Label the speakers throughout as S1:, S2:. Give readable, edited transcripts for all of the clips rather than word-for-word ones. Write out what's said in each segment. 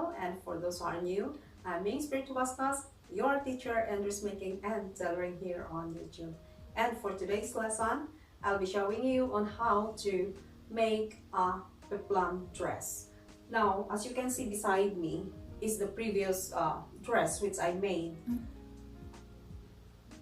S1: channel, and for those who are new, I'm Ming Spiritu Bastos, your teacher in dressmaking and tailoring here on YouTube. And for today's lesson, I'll be showing you on how to make a peplum dress. Now, as you can see beside me is the previous dress which I made.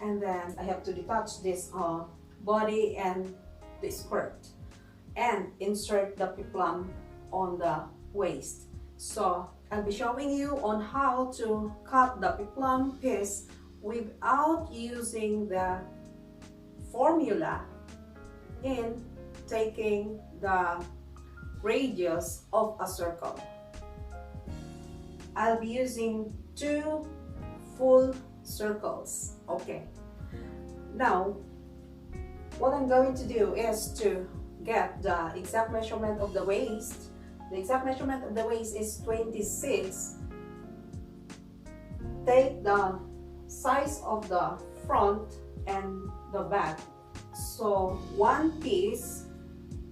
S1: And then I have to detach this body and the skirt and insert the peplum on the waist. So I'll be showing you on how to cut the peplum piece without using the formula in taking the radius of a circle. I'll be using 2 full circles. Okay, now what I'm going to do is to get the exact measurement of the waist. The exact measurement of the waist is 26. Take the size of the front and the back. So one piece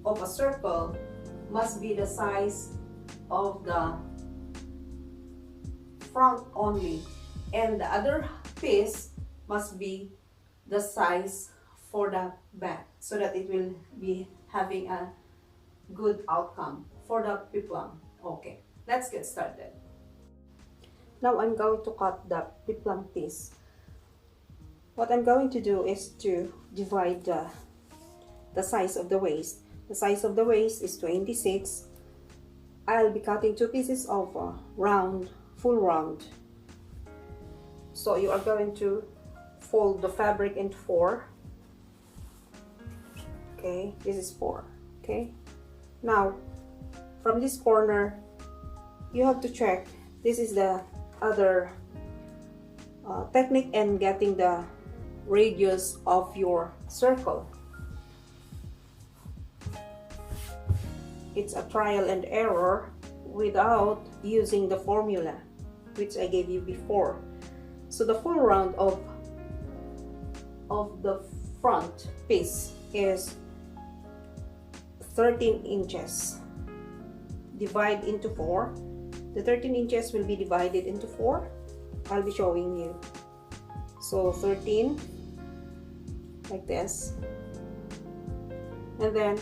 S1: of a circle must be the size of the front only, and the other piece must be the size for the back, so that it will be having a good outcome for the peplum. Okay, let's get started. Now I'm going to cut the peplum piece. What I'm going to do is to divide the size of the waist. The size of the waist is 26. I'll be cutting 2 pieces of round, full round. So you are going to fold the fabric into 4. Okay, this is 4. Okay, now from this corner you have to check. This is the other technique in getting the radius of your circle. It's a trial and error without using the formula which I gave you before. So the full round of the front piece is 13 inches. Divide into 4. The 13 inches will be divided into 4. I'll be showing you. So 13, like this, and then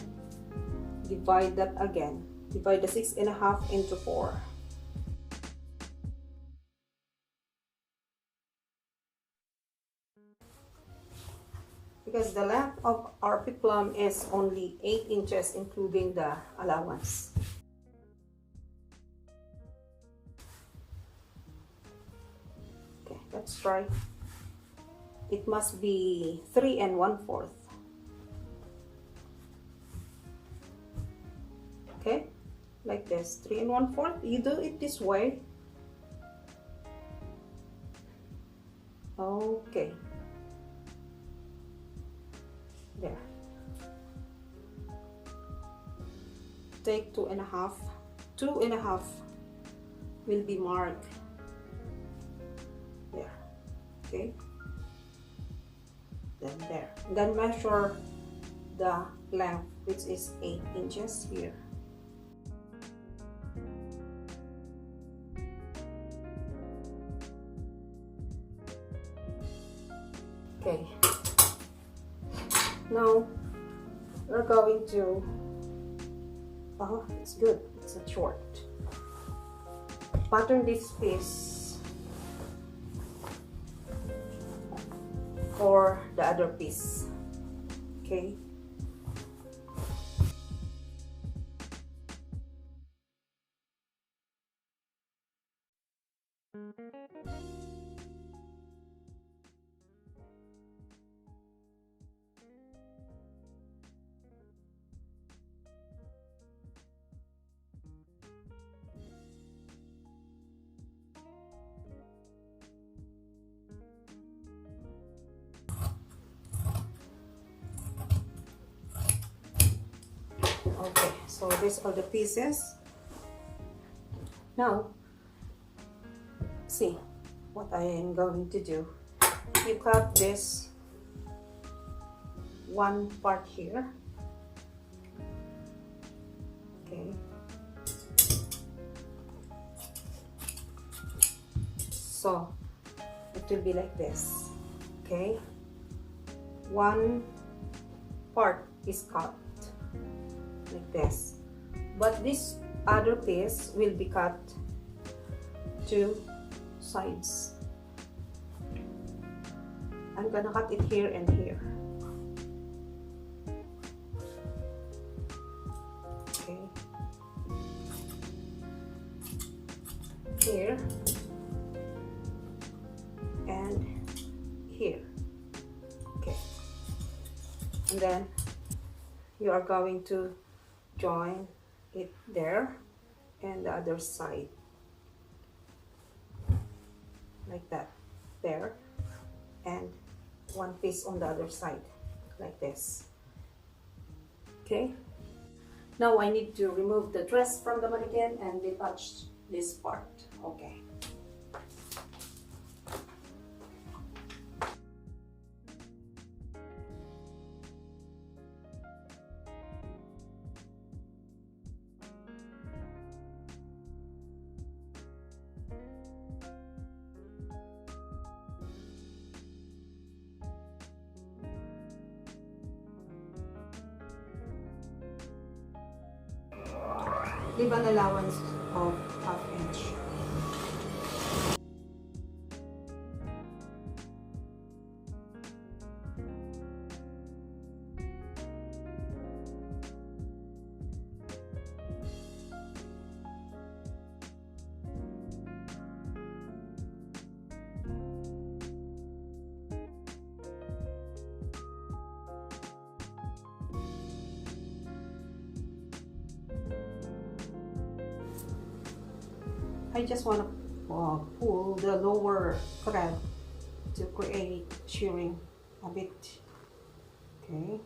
S1: divide that again. Divide the 6.5 into 4. Because the length of our peplum is only 8 inches including the allowance. Okay, let's try. It must be 3 1/4. Okay, like this, 3 1/4. You do it this way. Okay, there. Take 2.5. 2.5 will be marked there. Okay, then there. Then measure the length, which is 8 inches here. Okay, now we're going to, it's good, it's not short. Pattern this piece for the other piece. Okay, okay, so these are the pieces. Now see what I am going to do. You cut this one part here. Okay, So it will be like this. Okay, one part is cut like this, but this other piece will be cut two sides. I'm gonna cut it here and here. Okay, here and here. Okay, and then you are going to join it there and the other side like that, there, and one piece on the other side like this. Okay, now I need to remove the dress from the mannequin and detach this part. Okay, leave an allowance of ½ inch. I just want to pull the lower thread to create shearing a bit. Okay.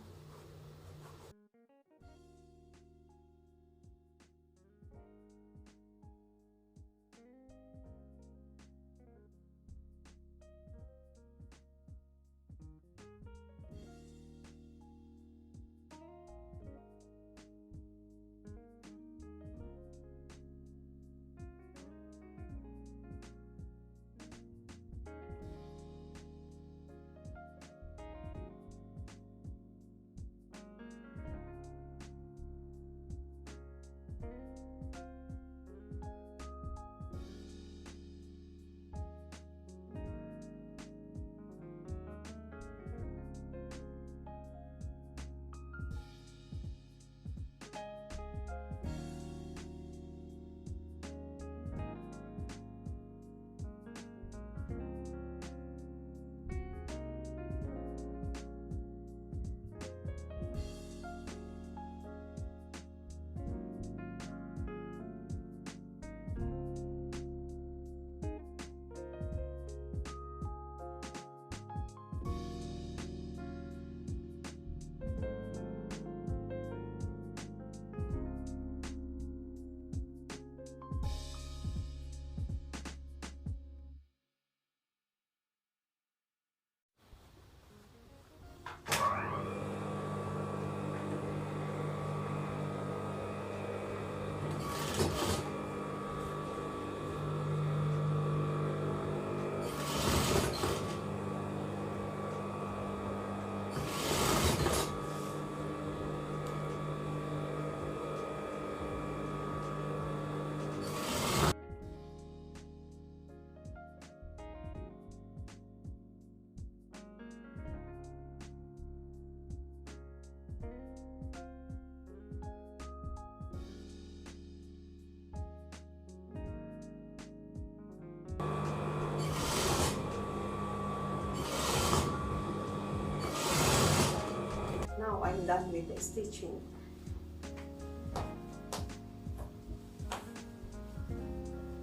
S1: Now I'm done with the stitching.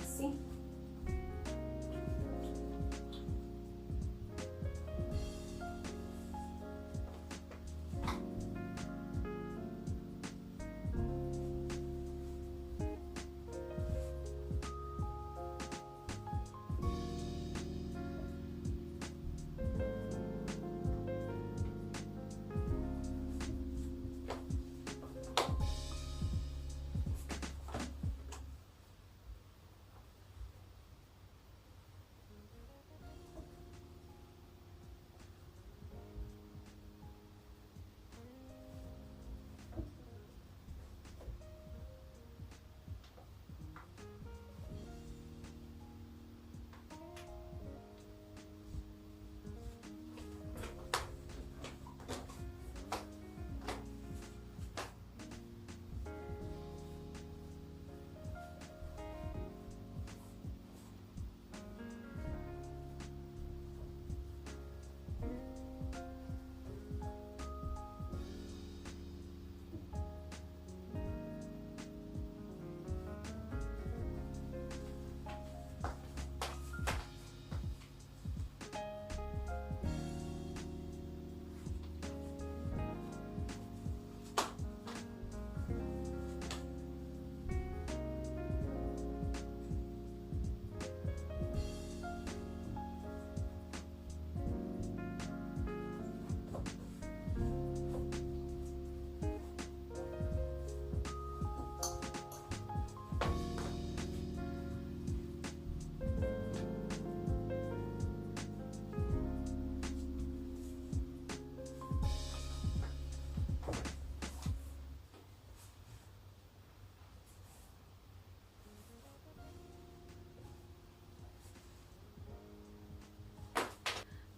S1: See?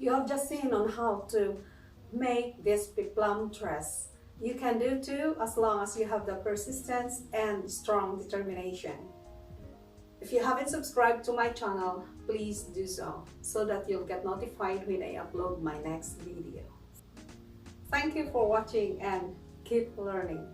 S1: You have just seen on how to make this peplum dress. You can do too as long as you have the persistence and strong determination. If you haven't subscribed to my channel, please do so that you'll get notified when I upload my next video. Thank you for watching and keep learning.